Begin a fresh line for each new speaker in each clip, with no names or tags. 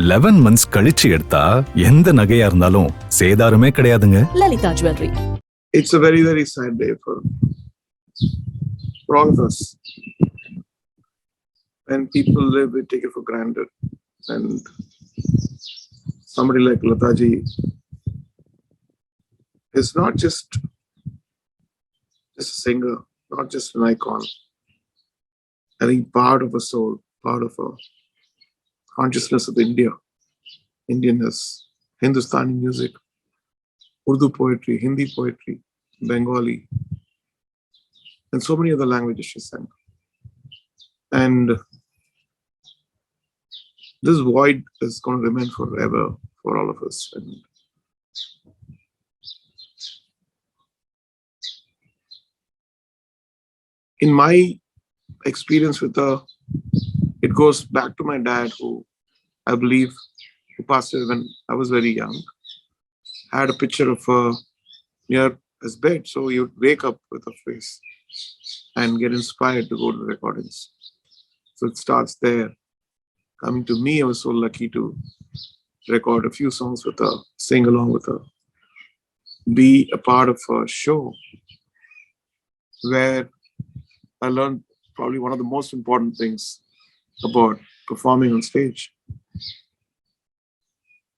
11 months கழிச்சு எடுத்தா எந்த நகையா இருந்தாலும் சேதாரமே கிடையாதுங்க.
Lalithaa Jewellery.
It's a very, very sad day for all of us. When people live, we take it for granted. And somebody like Lalithaa ji is not just a singer, not just an icon. I think part of a soul, part of a consciousness of India, Indianness, Hindustani music, Urdu poetry, Hindi poetry, Bengali, and so many other languages she sang. And this void is going to remain forever for all of us. And in my experience with her, it goes back to my dad, who I believe who passed away when I was very young. I had a picture of her near his bed, so he would wake up with her face and get inspired to go to the recordings. So it starts there. Coming to me, I was so lucky to record a few songs with her, sing along with her, be a part of a show where I learned probably one of the most important things about performing on stage.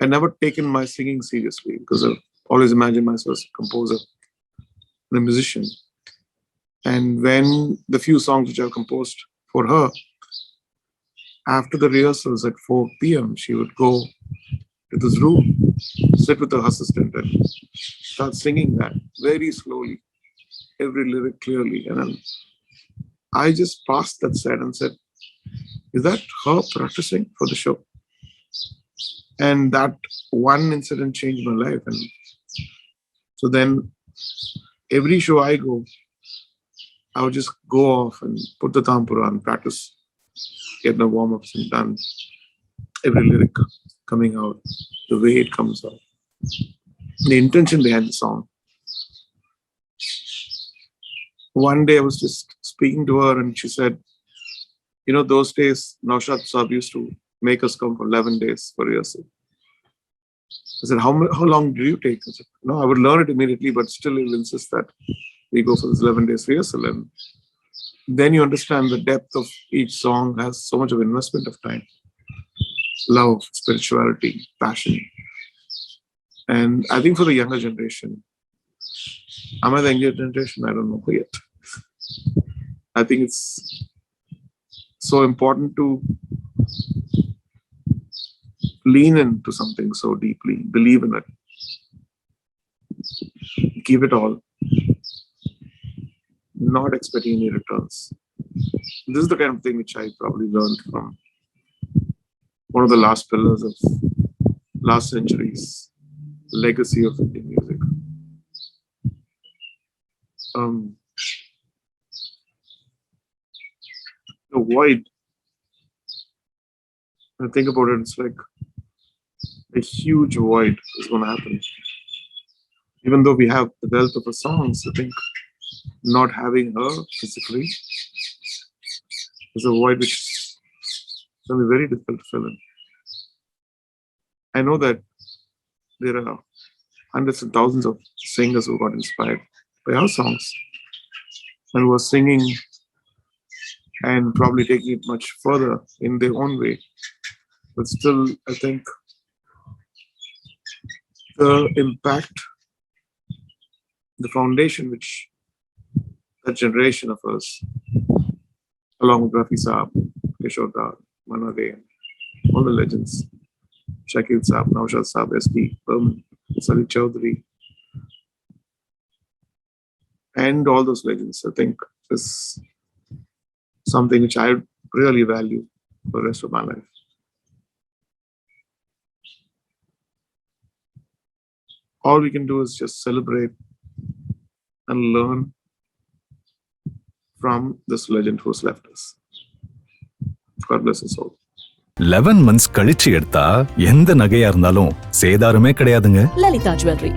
I never taken my singing seriously because I've always imagined myself as a composer and a musician. And when the few songs which I've composed for her, after the rehearsals at 4 p.m., she would go to this room, sit with her assistant and start singing that very slowly, every lyric clearly. And then I just passed that set and said, is that her practicing for the show? And that one incident changed my life. And so then every show I go, I would just go off and put the tampura and practice, get the warm-ups and done every lyric coming out, the way it comes out, the intention behind the song. One day I was just speaking to her and she said, you know, those days, Naushad Saab used to make us come for 11 days for rehearsal. I said, how long do you take? I said, no, I would learn it immediately, but still he'll insist that we go for this 11 days rehearsal. And then you understand the depth of each song has so much of investment of time, love, spirituality, passion. And I think for the younger generation, am I the younger generation? I don't know yet. I think it's so important to lean into something so deeply, believe in it, give it all, not expect any returns. This is the kind of thing which I probably learned from one of the last pillars of last century's legacy of Indian music. The void, when I think about it, it's like a huge void is going to happen. Even though we have the wealth of her songs, I think not having her physically is a void which is going to be very difficult to fill in. I know that there are hundreds and thousands of singers who got inspired by our songs and who are singing and probably taking it much further in their own way. But still, I think the impact, the foundation which that generation of us, along with Rafi Saab, Kishore Da, Manade, all the legends, Shakil Saab, Naushad Saab, SP, Rahman, Sali Chowdhury, and all those legends, I think is something which I really value for the rest of my life. All we can do is just celebrate and learn from this legend who's left us. God bless us all.
11 months கழிச்சு எடுத்தா எந்த நகையா இருந்தாலும் சேதாரமே கிடையாதுங்க.
Lalithaa Jewellery.